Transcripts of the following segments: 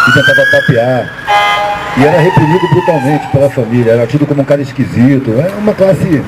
e tentava tapear. E era reprimido brutalmente pela família, era tido como um cara esquisito. É uma classe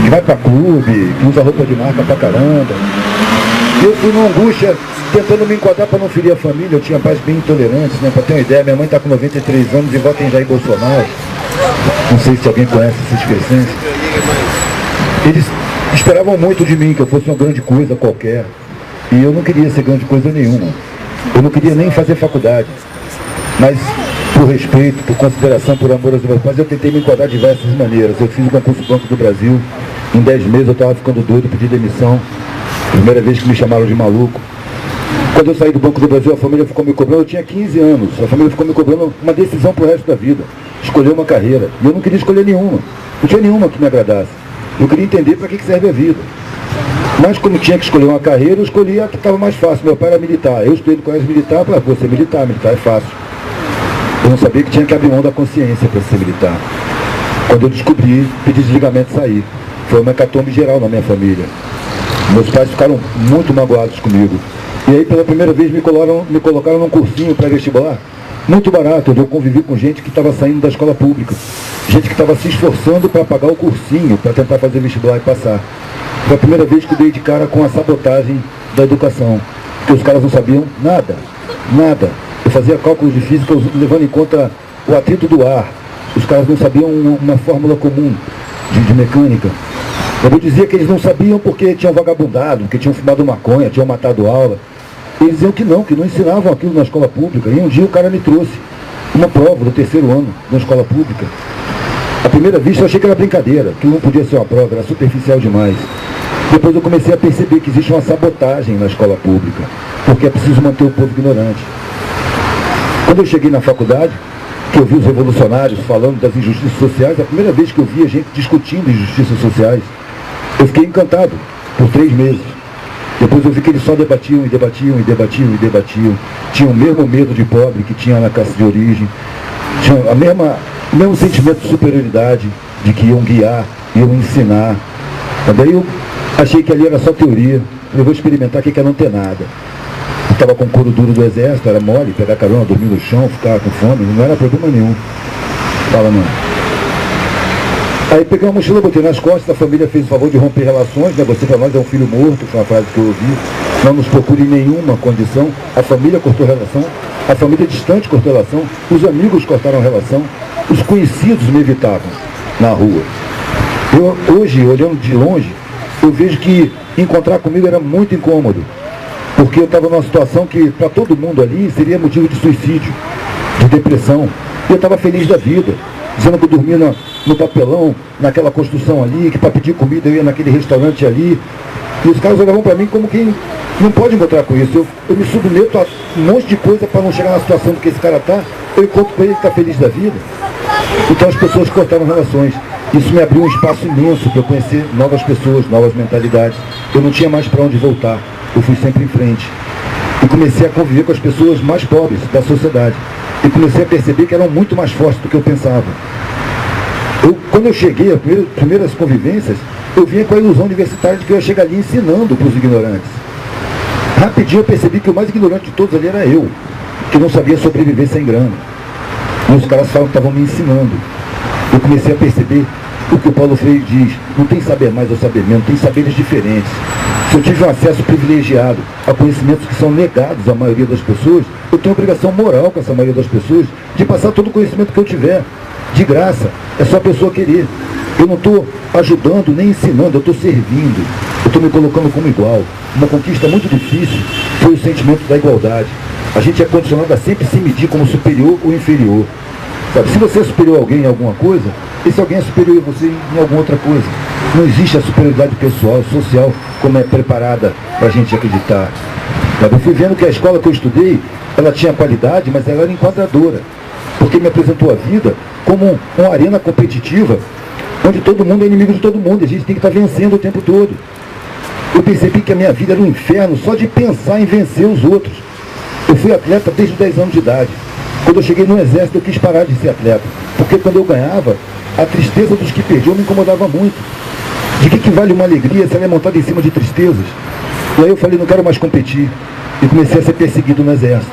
que vai pra clube, que usa roupa de marca pra caramba. Eu fui numa angústia, tentando me enquadrar para não ferir a família. Eu tinha pais bem intolerantes, né? Para ter uma ideia, minha mãe está com 93 anos e vota em Jair Bolsonaro. Não sei se alguém conhece esses crescentes. Eles esperavam muito de mim, que eu fosse uma grande coisa qualquer. E eu não queria ser grande coisa nenhuma. Eu não queria nem fazer faculdade. Mas, por respeito, por consideração, por amor aos meus pais, eu tentei me enquadrar de diversas maneiras. Eu fiz o concurso Banco do Brasil. Em 10 meses eu estava ficando doido, pedi demissão. Primeira vez que me chamaram de maluco. Quando eu saí do Banco do Brasil, a família ficou me cobrando, eu tinha 15 anos, a família ficou me cobrando uma decisão pro resto da vida, escolher uma carreira. E eu não queria escolher nenhuma, não tinha nenhuma que me agradasse. Eu queria entender para que serve a vida. Mas como tinha que escolher uma carreira, eu escolhi a que estava mais fácil. Meu pai era militar, eu estudei no colégio militar, para você militar é fácil. Eu não sabia que tinha que abrir mão da consciência para ser militar. Quando eu descobri, pedi desligamento e saí. Foi uma hecatombe geral na minha família. Meus pais ficaram muito magoados comigo. E aí, pela primeira vez, me colocaram num cursinho pré-vestibular, muito barato, onde eu convivi com gente que estava saindo da escola pública. Gente que estava se esforçando para pagar o cursinho, para tentar fazer vestibular e passar. Foi a primeira vez que eu dei de cara com a sabotagem da educação. Porque os caras não sabiam nada, nada. Eu fazia cálculos de física levando em conta o atrito do ar. Os caras não sabiam uma fórmula comum de mecânica. Eu dizia que eles não sabiam porque tinham vagabundado, que tinham fumado maconha, tinham matado aula. Eles diziam que não ensinavam aquilo na escola pública. E um dia o cara me trouxe uma prova do 3º ano na escola pública. À primeira vista eu achei que era brincadeira, que não podia ser uma prova, era superficial demais. Depois eu comecei a perceber que existe uma sabotagem na escola pública, porque é preciso manter o povo ignorante. Quando eu cheguei na faculdade, que eu vi os revolucionários falando das injustiças sociais, a primeira vez que eu vi a gente discutindo injustiças sociais, eu fiquei encantado por 3 meses. Depois eu vi que eles só debatiam e debatiam e debatiam e debatiam. Tinham o mesmo medo de pobre que tinha na classe de origem. Tinham o mesmo sentimento de superioridade, de que iam guiar, iam ensinar. Daí eu achei que ali era só teoria. Eu vou experimentar o que é não ter nada. Eu estava com o couro duro do exército, era mole, pegar carona, dormir no chão, ficar com fome, não era problema nenhum. Fala, não. Aí peguei uma mochila, botei nas costas, a família fez o favor de romper relações, né? Você para nós é um filho morto, foi uma frase que eu ouvi. Não nos procure em nenhuma condição. A família cortou relação, a família distante cortou relação, os amigos cortaram relação, os conhecidos me evitavam na rua. Eu, hoje, olhando de longe, eu vejo que encontrar comigo era muito incômodo, porque eu estava numa situação que para todo mundo ali seria motivo de suicídio, de depressão. E eu estava feliz da vida, dizendo que eu dormia no papelão, naquela construção ali, que para pedir comida eu ia naquele restaurante ali. E os caras olhavam para mim como quem não pode encontrar com isso. Eu me submeto a um monte de coisa para não chegar na situação que esse cara está. Eu encontro com ele que está feliz da vida. Então as pessoas cortaram relações. Isso me abriu um espaço imenso para eu conhecer novas pessoas, novas mentalidades. Eu não tinha mais para onde voltar. Eu fui sempre em frente. E comecei a conviver com as pessoas mais pobres da sociedade. E comecei a perceber que eram muito mais fortes do que eu pensava. Quando eu cheguei, as primeiras convivências, eu vinha com a ilusão universitária de que eu ia chegar ali ensinando para os ignorantes. Rapidinho eu percebi que o mais ignorante de todos ali era eu, que não sabia sobreviver sem grana. E os caras falam que estavam me ensinando. Eu comecei a perceber o que o Paulo Freire diz: não tem saber mais ou saber menos, tem saberes diferentes. Se eu tive um acesso privilegiado a conhecimentos que são negados à maioria das pessoas, eu tenho obrigação moral com essa maioria das pessoas de passar todo o conhecimento que eu tiver, de graça. É só a pessoa querer. Eu não estou ajudando nem ensinando, eu estou servindo. Eu estou me colocando como igual. Uma conquista muito difícil foi o sentimento da igualdade. A gente é condicionado a sempre se medir como superior ou inferior. Sabe? Se você é superior a alguém em alguma coisa, esse alguém é superior a você em alguma outra coisa. Não existe a superioridade pessoal, social, como é preparada para a gente acreditar. Sabe? Eu fui vendo que a escola que eu estudei, ela tinha qualidade, mas ela era enquadradora. Porque me apresentou a vida como uma arena competitiva, onde todo mundo é inimigo de todo mundo, e a gente tem que estar vencendo o tempo todo. Eu percebi que a minha vida era um inferno só de pensar em vencer os outros. Eu fui atleta desde os 10 anos de idade. Quando eu cheguei no exército, eu quis parar de ser atleta, porque quando eu ganhava, a tristeza dos que perdiam me incomodava muito. De que vale uma alegria se ela é montada em cima de tristezas? E aí eu falei, não quero mais competir. E comecei a ser perseguido no exército.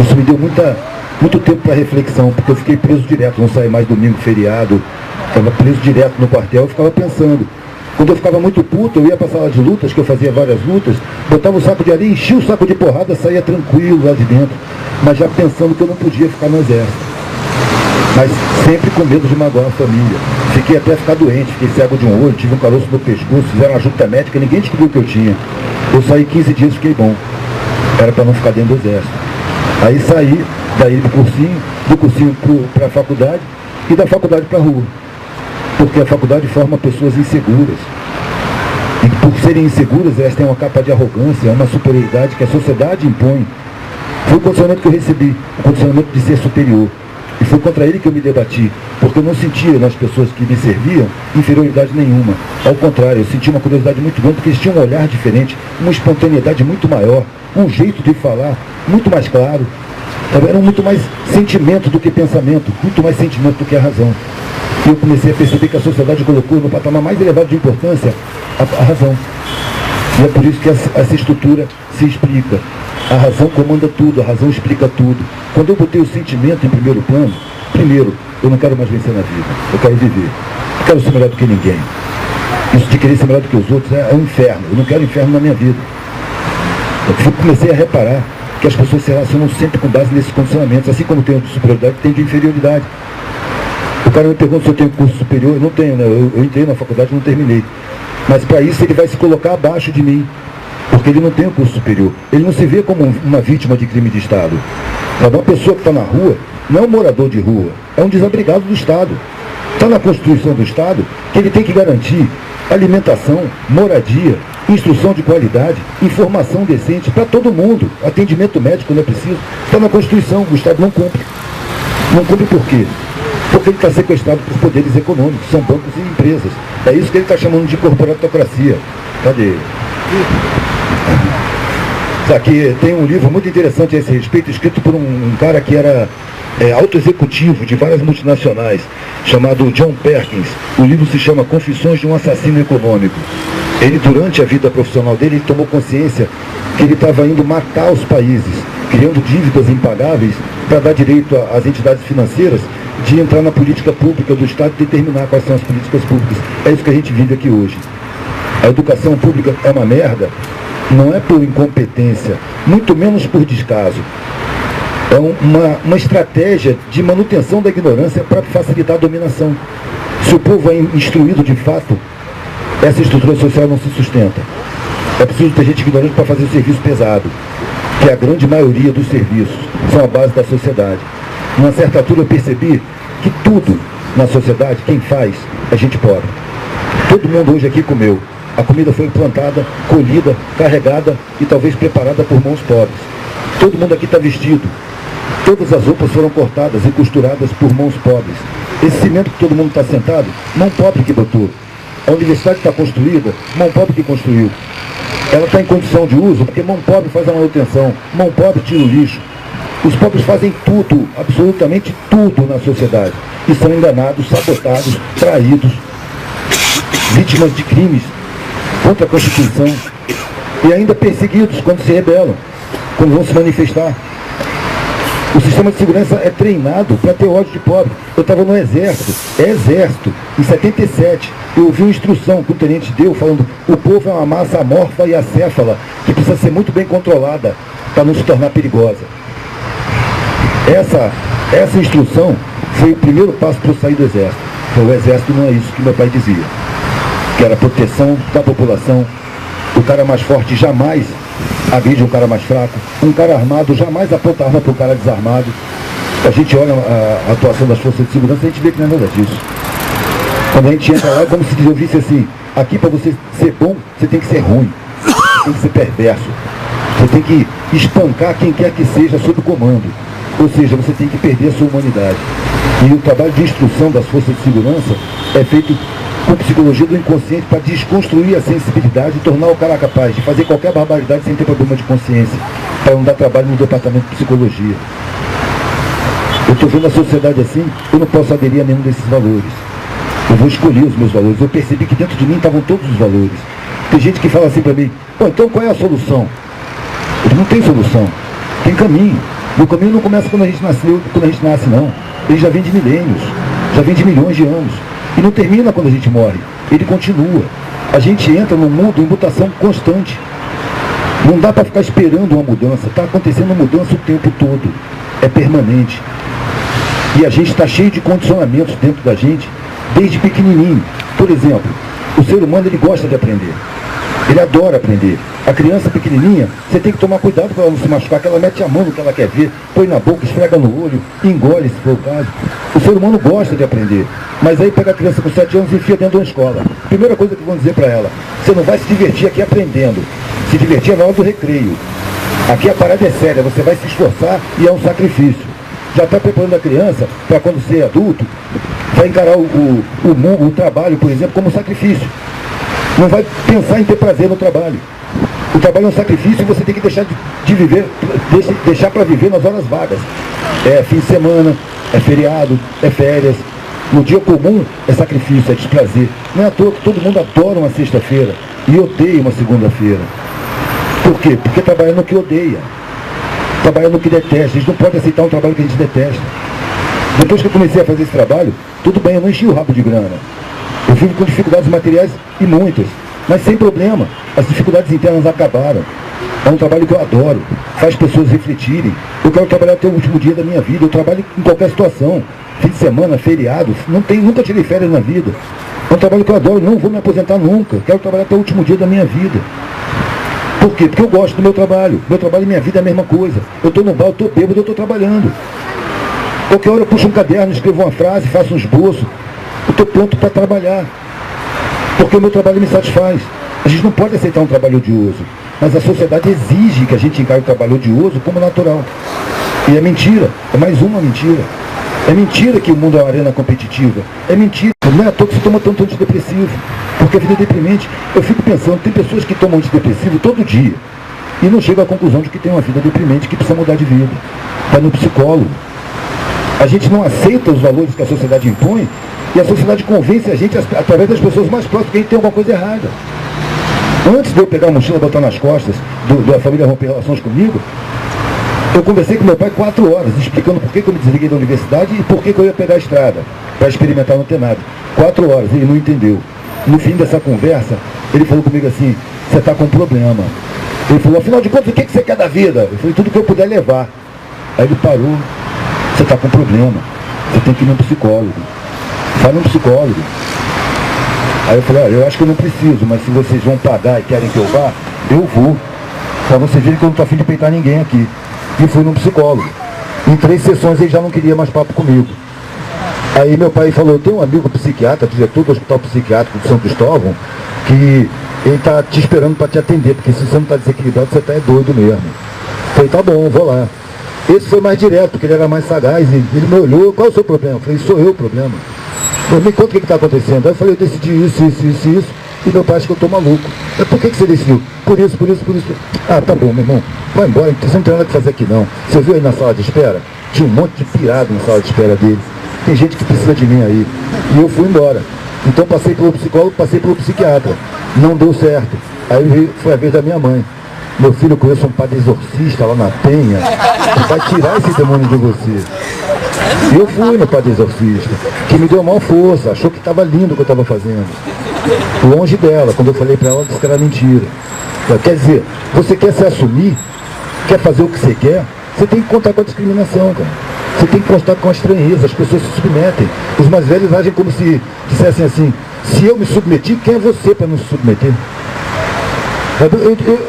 Isso me deu muito tempo para reflexão, porque eu fiquei preso direto, não saí mais domingo, feriado, estava preso direto no quartel, eu ficava pensando. Quando eu ficava muito puto, eu ia para a sala de lutas, que eu fazia várias lutas, botava um saco de areia, enchia o saco de porrada, saía tranquilo lá de dentro, mas já pensando que eu não podia ficar no exército. Mas sempre com medo de magoar a família. Fiquei até ficar doente, fiquei cego de um olho, tive um caroço no pescoço, fizeram uma junta médica, ninguém descobriu o que eu tinha. Eu saí 15 dias e fiquei bom. Era para não ficar dentro do exército. Aí saí daí do cursinho para a faculdade e da faculdade para a rua. Porque a faculdade forma pessoas inseguras. E por serem inseguras, elas têm uma capa de arrogância, uma superioridade que a sociedade impõe. Foi o condicionamento que eu recebi, o condicionamento de ser superior. E foi contra ele que eu me debati, porque eu não sentia nas pessoas que me serviam inferioridade nenhuma. Ao contrário, eu sentia uma curiosidade muito grande, porque eles tinham um olhar diferente, uma espontaneidade muito maior, um jeito de falar muito mais claro. Era muito mais sentimento do que pensamento, muito mais sentimento do que a razão. E eu comecei a perceber que a sociedade colocou no patamar mais elevado de importância a razão. E é por isso que essa estrutura se explica. A razão comanda tudo, a razão explica tudo. Quando eu botei o sentimento em primeiro plano, primeiro, eu não quero mais vencer na vida, eu quero viver. Eu quero ser melhor do que ninguém. Isso de querer ser melhor do que os outros é um inferno. Eu não quero inferno na minha vida. Eu comecei a reparar que as pessoas se relacionam sempre com base nesses condicionamentos, assim como tem o de superioridade, tem de inferioridade. O cara me pergunta se eu tenho curso superior, eu não tenho, né? Eu entrei na faculdade e não terminei. Mas para isso ele vai se colocar abaixo de mim, porque ele não tem um curso superior. Ele não se vê como uma vítima de crime de Estado. Uma pessoa que está na rua não é um morador de rua, é um desabrigado do Estado. Está na Constituição do Estado que ele tem que garantir alimentação, moradia, instrução de qualidade, informação decente para todo mundo, atendimento médico não é preciso. Está na Constituição, o Estado não cumpre. Não cumpre por quê? Porque ele está sequestrado por poderes econômicos, são bancos e empresas. É isso que ele está chamando de corporatocracia. Cadê? Aqui tem um livro muito interessante a esse respeito, escrito por um cara que era alto executivo de várias multinacionais, chamado John Perkins. O livro se chama Confissões de um Assassino Econômico. Ele, durante a vida profissional dele, ele tomou consciência que ele estava indo matar os países, criando dívidas impagáveis para dar direito às entidades financeiras de entrar na política pública do Estado e determinar quais são as políticas públicas. É isso que a gente vive aqui hoje. A educação pública é uma merda, não é por incompetência, muito menos por descaso. É uma estratégia de manutenção da ignorância para facilitar a dominação. Se o povo é instruído de fato, essa estrutura social não se sustenta. É preciso ter gente ignorante para fazer o serviço pesado, que é a grande maioria dos serviços, são a base da sociedade. Numa certa altura eu percebi que tudo na sociedade, quem faz, é gente pobre. Todo mundo hoje aqui comeu. A comida foi plantada, colhida, carregada e talvez preparada por mãos pobres. Todo mundo aqui está vestido. Todas as roupas foram cortadas e costuradas por mãos pobres. Esse cimento que todo mundo está sentado, mão pobre que botou. A universidade está construída, mão pobre que construiu. Ela está em condição de uso porque mão pobre faz a manutenção, mão pobre tira o lixo. Os pobres fazem tudo, absolutamente tudo na sociedade. E são enganados, sabotados, traídos, vítimas de crimes contra a Constituição e ainda perseguidos quando se rebelam, quando vão se manifestar. O sistema de segurança é treinado para ter ódio de pobre. Eu estava no exército, em 77, eu ouvi uma instrução que o tenente deu falando: o povo é uma massa amorfa e acéfala que precisa ser muito bem controlada para não se tornar perigosa. Essa instrução foi o primeiro passo para eu sair do exército. O exército não é isso que meu pai dizia, que era proteção da população. O cara mais forte jamais agride um cara mais fraco. Um cara armado jamais aponta arma para o cara desarmado. A gente olha a atuação das forças de segurança e a gente vê que não é nada disso. Quando a gente entra lá é como se eu visse assim: aqui para você ser bom, você tem que ser ruim, você tem que ser perverso, você tem que espancar quem quer que seja sob comando. Ou seja, você tem que perder a sua humanidade. E o trabalho de instrução das forças de segurança é feito com psicologia do inconsciente para desconstruir a sensibilidade e tornar o cara capaz de fazer qualquer barbaridade sem ter problema de consciência, para não dar trabalho no departamento de psicologia. Eu estou vendo a sociedade assim, eu não posso aderir a nenhum desses valores. Eu vou escolher os meus valores. Eu percebi que dentro de mim estavam todos os valores. Tem gente que fala assim para mim: pô, então qual é a solução? Eu digo: não tem solução, tem caminho. O caminho não começa quando a gente nasceu, quando a gente nasce, não. Ele já vem de milênios, já vem de milhões de anos. E não termina quando a gente morre, ele continua. A gente entra num mundo em mutação constante. Não dá para ficar esperando uma mudança, está acontecendo mudança o tempo todo. É permanente. E a gente está cheio de condicionamentos dentro da gente, desde pequenininho. Por exemplo, o ser humano ele gosta de aprender. Ele adora aprender. A criança pequenininha, você tem que tomar cuidado para ela não se machucar, que ela mete a mão no que ela quer ver, põe na boca, esfrega no olho, engole, se for o caso. O ser humano gosta de aprender. Mas aí pega a criança com 7 anos e enfia dentro de uma escola. Primeira coisa que vão dizer para ela, você não vai se divertir aqui aprendendo. Se divertir é na hora do recreio. Aqui a parada é séria, você vai se esforçar e é um sacrifício. Já está preparando a criança para quando ser adulto, vai encarar o trabalho, por exemplo, como sacrifício. Não vai pensar em ter prazer no trabalho. O trabalho é um sacrifício e você tem que deixar de viver, deixar para viver nas horas vagas. É fim de semana, é feriado, é férias. No dia comum é sacrifício, é desprazer. Não é à toa que todo mundo adora uma sexta-feira e odeia uma segunda-feira. Por quê? Porque trabalha no que odeia. Trabalha no que detesta. A gente não pode aceitar um trabalho que a gente detesta. Depois que eu comecei a fazer esse trabalho, tudo bem, eu não enchi o rabo de grana. Eu vivo com dificuldades materiais e muitas, mas sem problema. As dificuldades internas acabaram. É um trabalho que eu adoro, faz pessoas refletirem. Eu quero trabalhar até o último dia da minha vida, eu trabalho em qualquer situação. Fim de semana, feriado, nunca tirei férias na vida. É um trabalho que eu adoro, não vou me aposentar nunca. Quero trabalhar até o último dia da minha vida. Por quê? Porque eu gosto do meu trabalho. Meu trabalho e minha vida é a mesma coisa. Eu estou no bar, eu estou bêbado, eu estou trabalhando. Qualquer hora eu puxo um caderno, escrevo uma frase, faço um esboço. Eu estou pronto para trabalhar. Porque o meu trabalho me satisfaz. A gente não pode aceitar um trabalho odioso. Mas a sociedade exige que a gente encare o trabalho odioso como natural. E é mentira. É mais uma mentira. É mentira que o mundo é uma arena competitiva. É mentira. Não é à toa que se toma tanto antidepressivo. Porque a vida é deprimente. Eu fico pensando, tem pessoas que tomam antidepressivo todo dia. E não chegam à conclusão de que tem uma vida deprimente, que precisa mudar de vida. Vai no psicólogo. A gente não aceita os valores que a sociedade impõe. E a sociedade convence a gente, através das pessoas mais próximas, que a gente tem alguma coisa errada. Antes de eu pegar a mochila e botar nas costas, da família romper relações comigo, eu conversei com meu pai 4 horas, explicando por que eu me desliguei da universidade e por que eu ia pegar a estrada, para experimentar não ter nada. 4 horas, ele não entendeu. No fim dessa conversa, ele falou comigo assim, você está com um problema. Ele falou, afinal de contas, o que você quer da vida? Eu falei, tudo que eu puder levar. Aí ele parou, você está com um problema, você tem que ir num psicólogo. Vai num psicólogo. Aí eu falei, eu acho que eu não preciso, mas se vocês vão pagar e querem que eu vá, eu vou. Pra vocês verem que eu não tô afim de peitar ninguém aqui. E fui num psicólogo. Em 3 sessões ele já não queria mais papo comigo. Aí meu pai falou, tem um amigo psiquiatra, diretor do Hospital Psiquiátrico de São Cristóvão, que ele tá te esperando para te atender, porque se você não tá desequilibrado, você tá doido mesmo. Eu falei, tá bom, vou lá. Esse foi mais direto, porque ele era mais sagaz, e ele me olhou, qual é o seu problema? Eu falei, sou eu o problema. Eu me conta o que está acontecendo. Aí eu falei, eu decidi isso. E meu pai acha que eu estou maluco. Mas por que você decidiu? Por isso. Ah, tá bom, meu irmão. Vai embora, você não tem nada que fazer aqui não. Você viu aí na sala de espera? Tinha um monte de pirado na sala de espera dele. Tem gente que precisa de mim aí. E eu fui embora. Então passei pelo psicólogo, passei pelo psiquiatra. Não deu certo. Aí foi a vez da minha mãe. Meu filho, eu conheço um padre exorcista lá na Penha. Vai tirar esse demônio de você. E eu fui no padre exorcista, que me deu maior força, achou que estava lindo o que eu estava fazendo. Longe dela, quando eu falei para ela, disse que era mentira. Quer dizer, você quer se assumir, quer fazer o que você quer, você tem que contar com a discriminação, cara. Você tem que contar com a estranheza, as pessoas se submetem. Os mais velhos agem como se dissessem assim, se eu me submeti, quem é você para não se submeter?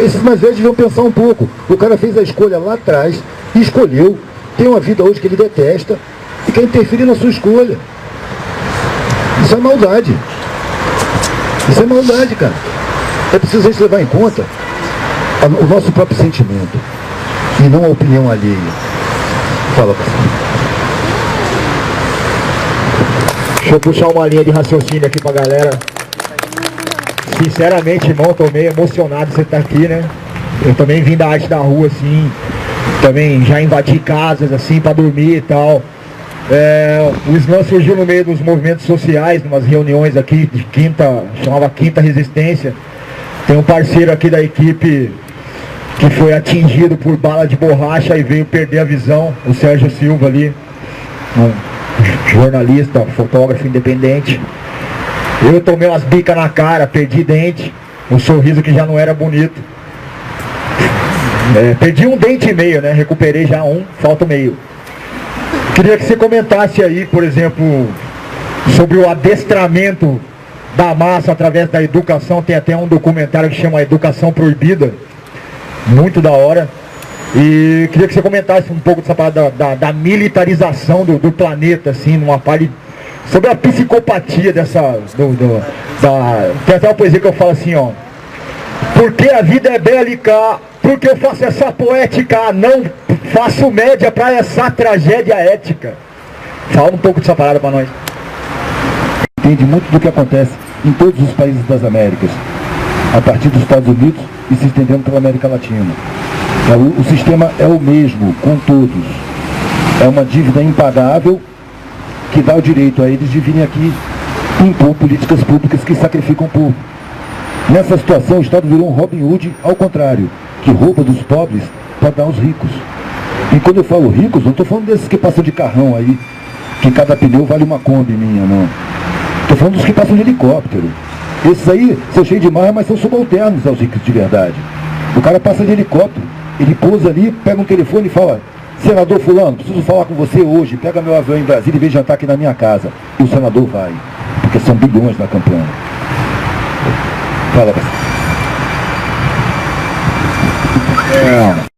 Esses mais velhos deviam pensar um pouco. O cara fez a escolha lá atrás, e escolheu, tem uma vida hoje que ele detesta e quer interferir na sua escolha. Isso é maldade. Isso é maldade, cara. É preciso a gente levar em conta o nosso próprio sentimento e não a opinião alheia. Fala, pastor. Deixa eu puxar uma linha de raciocínio aqui pra galera. Sinceramente, irmão, tô meio emocionado de você estar aqui, né? Eu também vim da arte da rua, assim. Também já invadi casas, assim, pra dormir e tal. O Slam surgiu no meio dos movimentos sociais, umas reuniões aqui de chamava Quinta Resistência. Tem um parceiro aqui da equipe que foi atingido por bala de borracha e veio perder a visão, o Sérgio Silva ali, um jornalista, fotógrafo independente. Eu tomei umas bicas na cara, perdi dente, um sorriso que já não era bonito. Perdi um dente e meio, né? Recuperei já um, falta o meio. Queria que você comentasse aí, por exemplo, sobre o adestramento da massa através da educação. Tem até um documentário que chama Educação Proibida, muito da hora. E queria que você comentasse um pouco dessa parada da militarização do planeta, assim, numa parte sobre a psicopatia dessa... Tem até uma poesia que eu falo assim, ó: porque a vida é bélica, porque eu faço essa poética, não faço média pra essa tragédia ética. Fala um pouco dessa parada pra nós. Entende muito do que acontece em todos os países das Américas, a partir dos Estados Unidos e se estendendo pela América Latina. O sistema é o mesmo com todos. É uma dívida impagável que dá o direito a eles de virem aqui impor políticas públicas que sacrificam o povo. Nessa situação, o Estado virou um Robin Hood ao contrário, que rouba dos pobres para dar aos ricos. E quando eu falo ricos, não estou falando desses que passam de carrão aí, que cada pneu vale uma Kombi minha, não. Estou falando dos que passam de helicóptero. Esses aí são cheios de marra, mas são subalternos aos ricos de verdade. O cara passa de helicóptero, ele pousa ali, pega um telefone e fala: senador fulano, preciso falar com você hoje, pega meu avião em Brasília e vem jantar aqui na minha casa. E o senador vai, porque são bilhões na campanha. Fala,